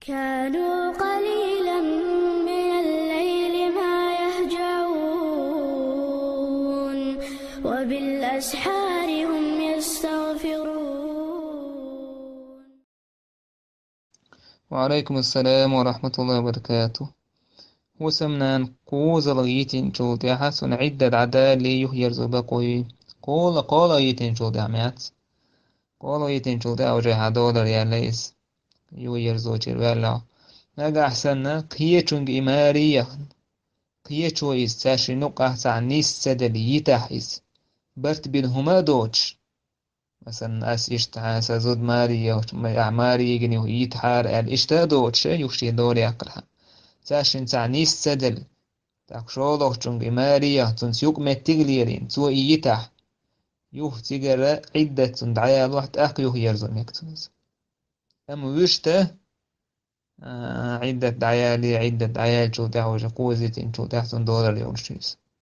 كانوا قليلا من الليل ما يهجعون وبالأسحار هم يستغفرون. وعليكم السلام ورحمة الله وبركاته. وسمنان قوز لغيتين جودة حسن عدة عدالة يهيرز بقوي قول يتين جودة عميات قول يتين جودة أو جه دولار يا ليس يهيرز وجر ولا نجا أحسن قية جنگ إمارية قية شويس تاشي نقع سعنيس سدل يتحيس برت بينهما دوتش مثلا أس إشتها سزود ماريا ماريا يجني ويتحار الإشتا دوتش يوشي دوري أقرها تاشين تعنيس سدل تاكشولوخ جونج إمارية تنسيوك متغليرين تو إيتاح يوه تيجر عدة تندعيا الواحد يوه يرزون يكتنز أم ويشته عدة دعيالي عدة دعيال جو دعوة جقوزة جو تحتن دولار يورشيس